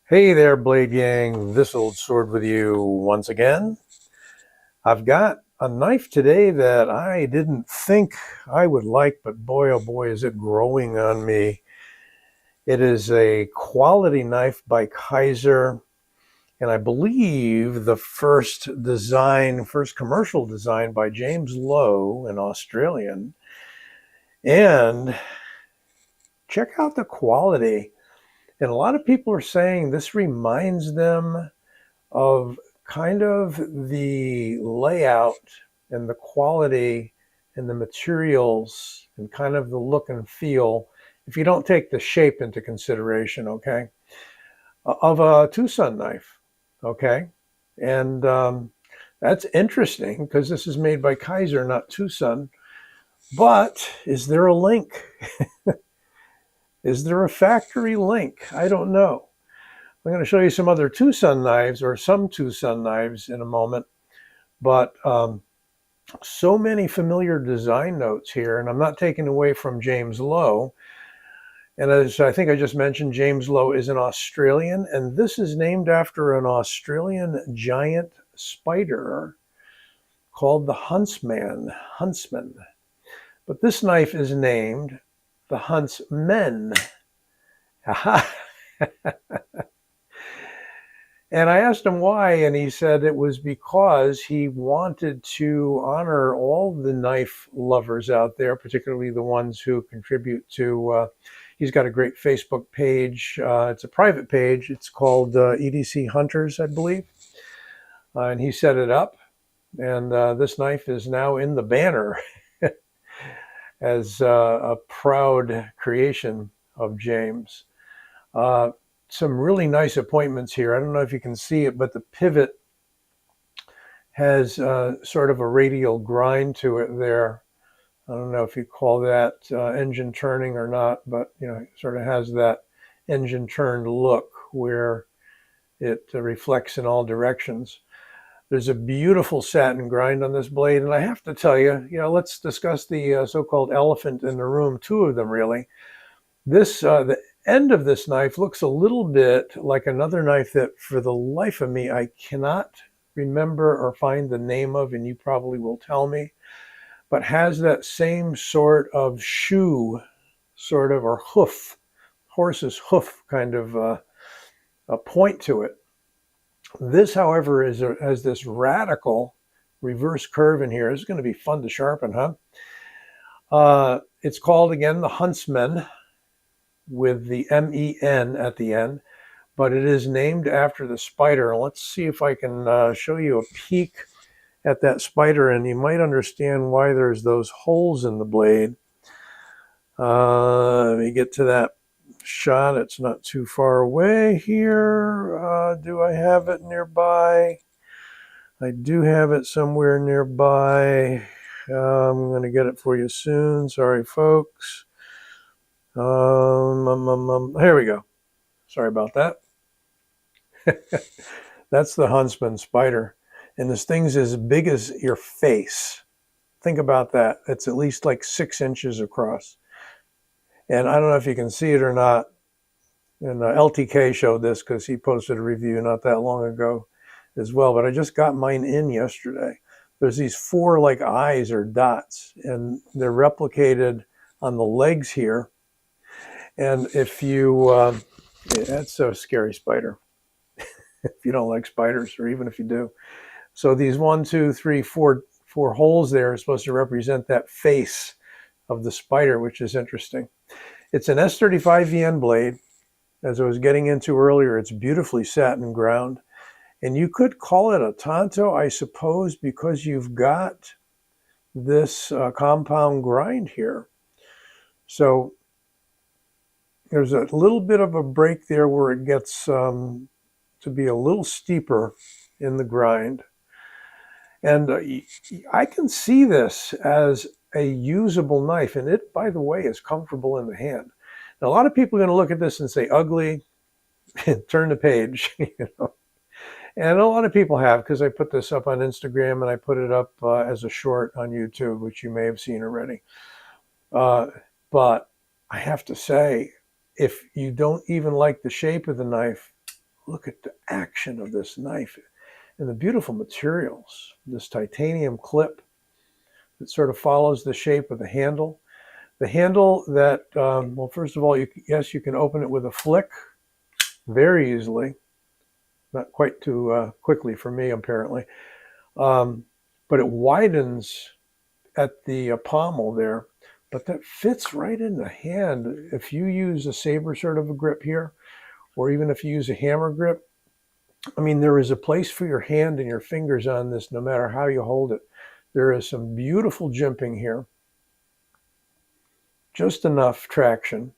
Hey there, Blade Gang. This old sword with you once again. I've got a knife today that I didn't think I would like, but boy, oh boy, is it growing on me. It is a quality knife by Kizer, and I believe the first commercial design by James Lowe, an Australian. And check out the quality. And a lot of people are saying this reminds them of kind of the layout and the quality and the materials and kind of the look and feel, if you don't take the shape into consideration, okay, of a Tucson knife, okay? And that's interesting because this is made by Kizer, not Tucson. But is there a link? Is there a factory link? I don't know. I'm going to show you some other Tucson knives or some Tucson knives in a moment, but so many familiar design notes here, and I'm not taking away from James Lowe. And as I think I just mentioned, James Lowe is an Australian, and this is named after an Australian giant spider called the Huntsman. But this knife is named the Huntsmen. And I asked him why, and he said it was because he wanted to honor all the knife lovers out there, particularly the ones who contribute to. He's got a great Facebook page. It's a private page. It's called EDC Hunters, I believe. And he set it up. And this knife is now in the banner as a proud creation of James. Some really nice appointments here. I don't know if you can see it, but the pivot has sort of a radial grind to it there. I don't know if you call that engine turning or not, but it sort of has that engine turned look where it reflects in all directions. There's a beautiful satin grind on this blade, and I have to tell you, let's discuss the so-called elephant in the room. Two of them, really. The end of this knife looks a little bit like another knife that, for the life of me, I cannot remember or find the name of, and you probably will tell me, but has that same sort of shoe, sort of, or hoof, horse's hoof kind of a point to it. This, however, has this radical reverse curve in here. It's going to be fun to sharpen, huh? It's called, again, the Huntsman, with the MEN at the end, but it is named after the spider. Let's see if I can show you a peek at that spider, and you might understand why there's those holes in the blade. Let me get to that shot. It's not too far away here. Do I have it nearby? I do have it somewhere nearby. I'm going to get it for you soon. Sorry, folks. Here we go. Sorry about that. That's the Huntsman spider. And this thing's as big as your face. Think about that. It's at least like 6 inches across. And I don't know if you can see it or not. And LTK showed this because he posted a review not that long ago as well. But I just got mine in yesterday. There's these 4 like eyes or dots, and they're replicated on the legs here. And if you, that's a scary spider. If you don't like spiders, or even if you do. So these 1, 2, 3, 4 holes there are supposed to represent that face of the spider, which is interesting. It's an S35 VN blade. As I was getting into earlier, it's beautifully satin ground. And you could call it a tanto, I suppose, because you've got this compound grind here. So there's a little bit of a break there where it gets to be a little steeper in the grind. And I can see this as a usable knife. And it, by the way, is comfortable in the hand. Now, a lot of people are going to look at this and say, ugly, turn the page, And a lot of people have, because I put this up on Instagram and I put it up as a short on YouTube, which you may have seen already. But I have to say, if you don't even like the shape of the knife, look at the action of this knife and the beautiful materials. This titanium clip that sort of follows the shape of the handle. The handle that, well, first of all, yes, you can open it with a flick very easily. Not quite too quickly for me, apparently. But it widens at the pommel there. But that fits right in the hand. If you use a saber sort of a grip here, or even if you use a hammer grip, I mean, there is a place for your hand and your fingers on this, no matter how you hold it. There is some beautiful jimping here. Just enough traction.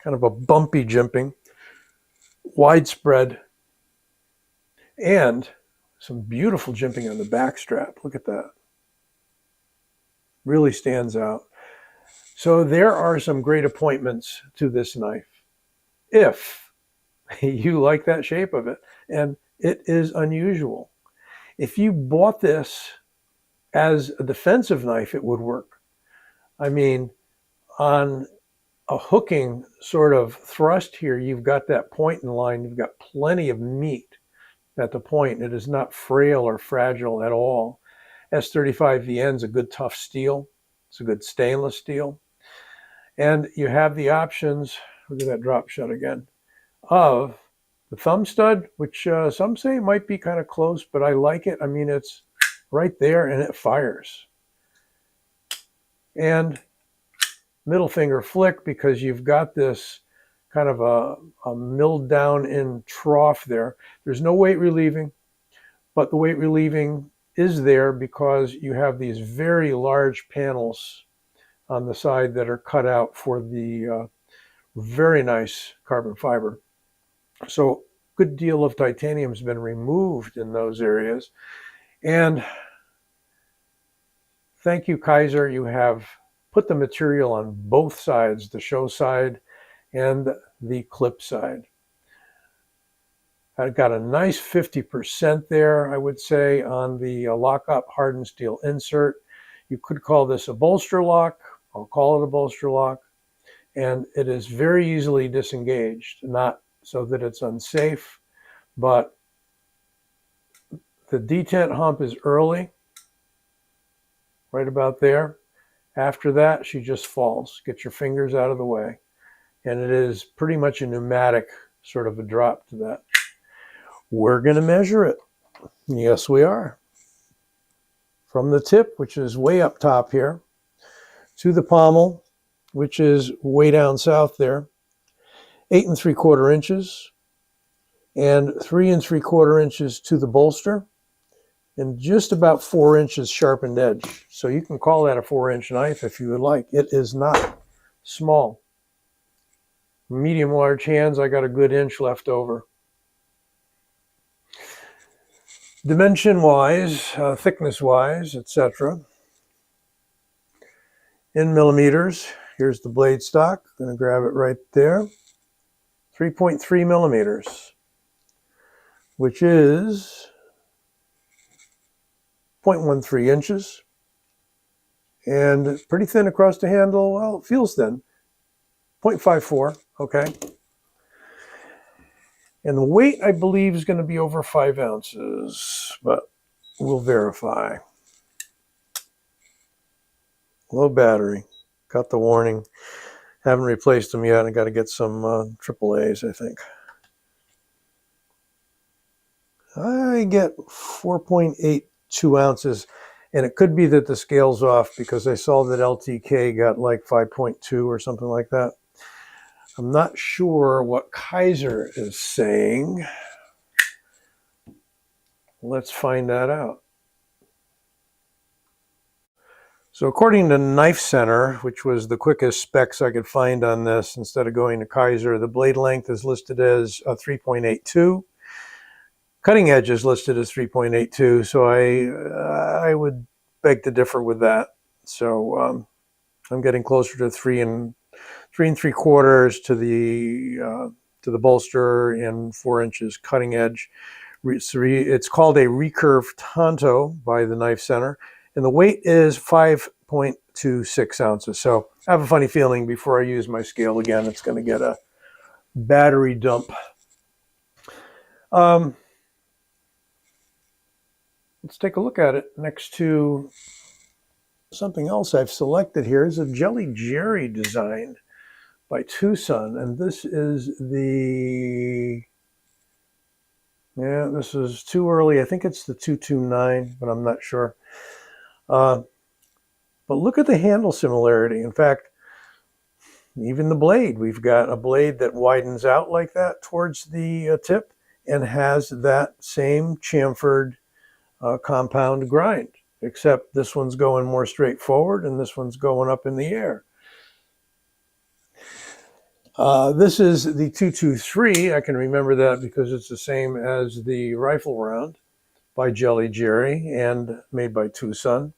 Kind of a bumpy jimping. Widespread. And some beautiful jimping on the back strap. Look at that. Really stands out. So there are some great appointments to this knife, if you like that shape of it. And it is unusual. If you bought this as a defensive knife, it would work. I mean, on a hooking sort of thrust here, you've got that point in line. You've got plenty of meat at the point. It is not frail or fragile at all. S35VN is a good tough steel. It's a good stainless steel. And you have the options, look at that drop shut again, of the thumb stud, which some say might be kind of close, but I like it. I mean, it's right there and it fires. And middle finger flick, because you've got this kind of a milled down in trough there. There's no weight relieving, but the weight relieving is there because you have these very large panels on the side that are cut out for the very nice carbon fiber. So a good deal of titanium has been removed in those areas. And thank you, Kizer. You have put the material on both sides, the show side and the clip side. I've got a nice 50% there, I would say, on the lock-up hardened steel insert. You could call this a bolster lock. I'll call it a bolster lock. And it is very easily disengaged, not so that it's unsafe, but the detent hump is early, right about there. After that, she just falls. Get your fingers out of the way. And it is pretty much a pneumatic sort of a drop to that. We're going to measure it. Yes, we are. From the tip, which is way up top here, to the pommel, which is way down south there, 8 3/4 inches, and 3 3/4 inches to the bolster, and just about 4 inches sharpened edge. So you can call that a 4-inch knife if you would like. It is not small. Medium large hands, I got a good inch left over. Dimension wise, thickness wise, etc. In millimeters, here's the blade stock. I'm going to grab it right there. 3.3 millimeters, which is 0.13 inches. And pretty thin across the handle. Well, it feels thin. 0.54, okay. And the weight, I believe, is going to be over 5 ounces, but we'll verify. Low battery. Got the warning. Haven't replaced them yet. I got to get some AAAs, I think. I get 4.82 ounces, and it could be that the scale's off because I saw that LTK got like 5.2 or something like that. I'm not sure what Kizer is saying. Let's find that out. So according to Knife Center, which was the quickest specs I could find on this, instead of going to Kizer, the blade length is listed as 3.82. Cutting edge is listed as 3.82, so I would beg to differ with that. So I'm getting closer to 3 3/4 to the bolster and 4 inches cutting edge. It's called a recurve tanto by the Knife Center, and the weight is 5.26 ounces. So I have a funny feeling before I use my scale again, it's going to get a battery dump. Um, let's take a look at it next to something else I've selected here is a Jelly Jerry design by Tucson. And this is this is too early. I think it's the 229, but I'm not sure. But look at the handle similarity. In fact, even the blade, we've got a blade that widens out like that towards the tip and has that same chamfered compound grind, except this one's going more straightforward and this one's going up in the air. This is the 223. I can remember that because it's the same as the rifle round by Jelly Jerry and made by Tucson.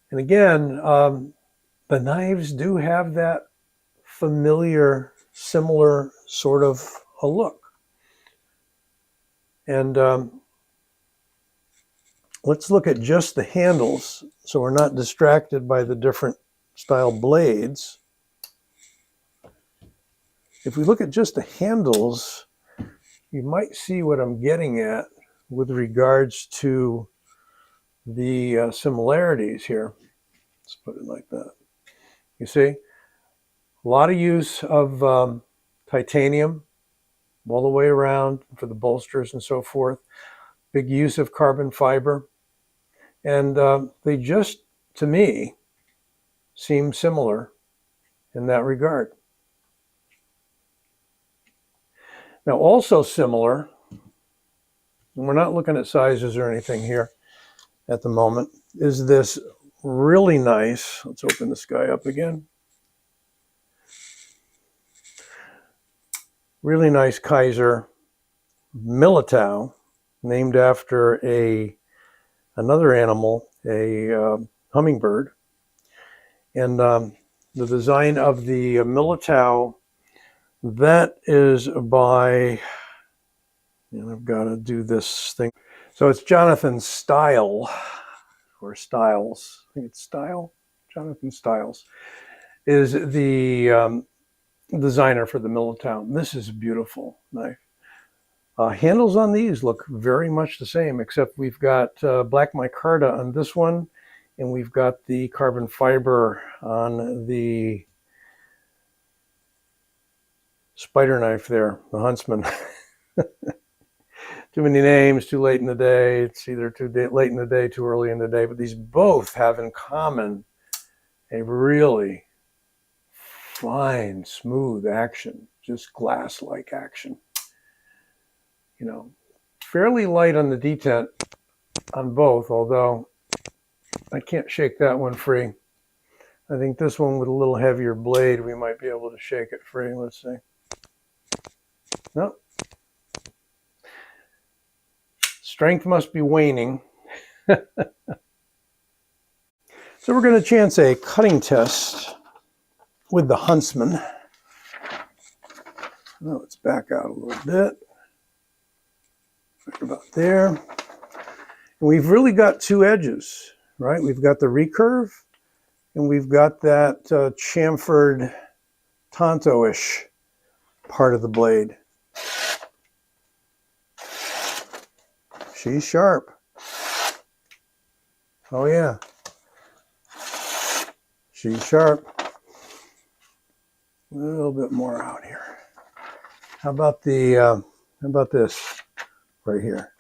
And again, the knives do have that familiar, similar sort of a look. And let's look at just the handles so we're not distracted by the different style blades. If we look at just the handles, you might see what I'm getting at with regards to the similarities here. Let's put it like that. You see, a lot of use of titanium all the way around for the bolsters and so forth. Big use of carbon fiber. And they just, to me, seem similar in that regard. Now, also similar, and we're not looking at sizes or anything here at the moment, is this really nice, let's open this guy up again, really nice Kizer Militao, named after another animal, a hummingbird. And the design of the Militao, that is by, and I've got to do this thing. So it's Jonathan Style, or Styles, I think it's Style, Jonathan Styles, is the designer for the Militao. This is a beautiful knife. Handles on these look very much the same, except we've got black micarta on this one, and we've got the carbon fiber on the spider knife there, the Huntsman. Too many names, too late in the day. It's either too late in the day, too early in the day. But these both have in common a really fine, smooth action, just glass-like action. You know, fairly light on the detent on both, although I can't shake that one free. I think this one with a little heavier blade, we might be able to shake it free. Let's see. Nope. Strength must be waning. So we're going to chance a cutting test with the Huntsman. Now let's back out a little bit. Right about there. And we've really got two edges, right? We've got the recurve, and we've got that chamfered tanto-ish part of the blade. She's sharp. Oh yeah. She's sharp. A little bit more out here. How about this right here?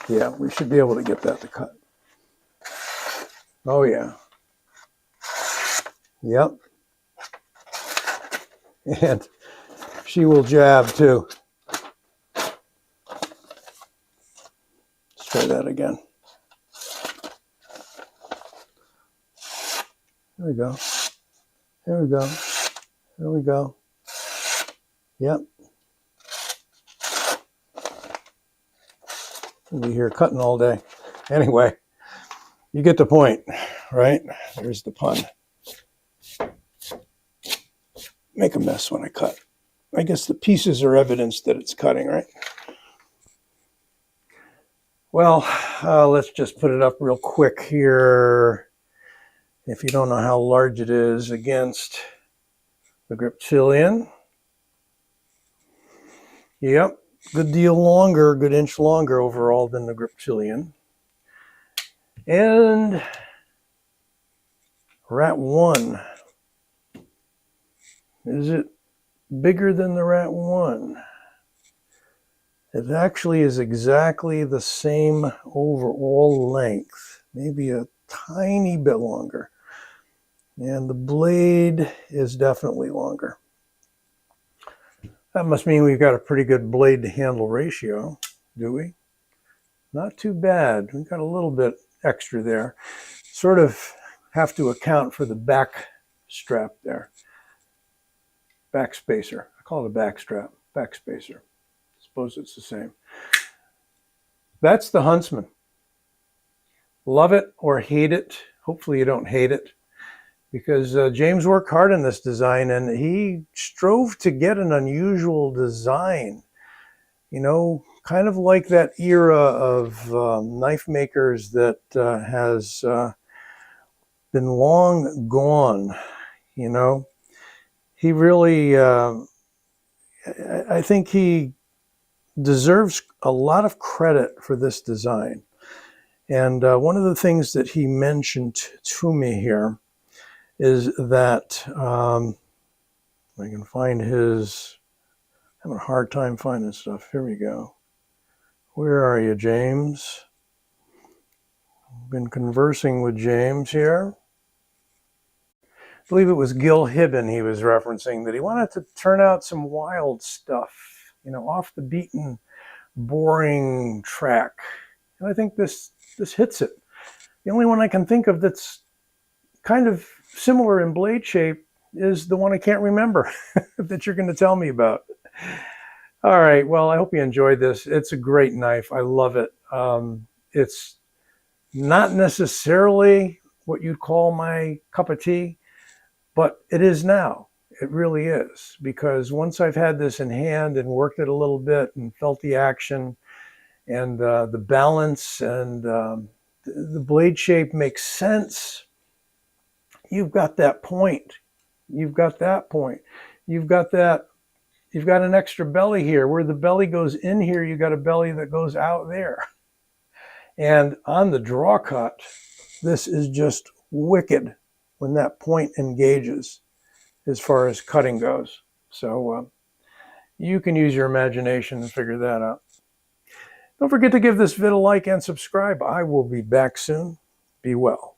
Yeah, we should be able to get that to cut. Oh yeah. Yep. And she will jab too. Let's try that again. There we go. There we go. There we go. Yep. We'll be here cutting all day. Anyway, you get the point, right? There's the pun. Make a mess when I cut. I guess the pieces are evidence that it's cutting, right? Well, let's just put it up real quick here. If you don't know how large it is against the Griptilian. Yep, Good deal longer, good inch longer overall than the Griptilian. And Rat 1. Is it bigger than the Rat 1? It actually is exactly the same overall length, maybe a tiny bit longer. And the blade is definitely longer. That must mean we've got a pretty good blade to handle ratio, do we? Not too bad. We've got a little bit extra there. Sort of have to account for the back strap there. Back spacer. I call it a back strap. Back spacer. I suppose it's the same. That's the Huntsman. Love it or hate it. Hopefully you don't hate it, because James worked hard on this design, and he strove to get an unusual design. You know, kind of like that era of knife makers that has been long gone. You know, he really, I think he deserves a lot of credit for this design. And one of the things that he mentioned to me here is that I can find his, I'm having a hard time finding stuff. Here we go. Where are you, James? I've been conversing with James here. I believe it was Gil Hibben he was referencing, that he wanted to turn out some wild stuff, you know, off the beaten, boring track. And I think this hits it. The only one I can think of that's kind of similar in blade shape is the one I can't remember that you're going to tell me about. All right, well, I hope you enjoyed this. It's a great knife. I love it. It's not necessarily what you'd call my cup of tea, but it is now. It really is, because once I've had this in hand and worked it a little bit and felt the action and the balance and the blade shape makes sense, you've got that point. You've got that point. You've got that. You've got an extra belly here. Where the belly goes in here, you've got a belly that goes out there. And on the draw cut, this is just wicked when that point engages as far as cutting goes. So you can use your imagination and figure that out. Don't forget to give this vid a like and subscribe. I will be back soon. Be well.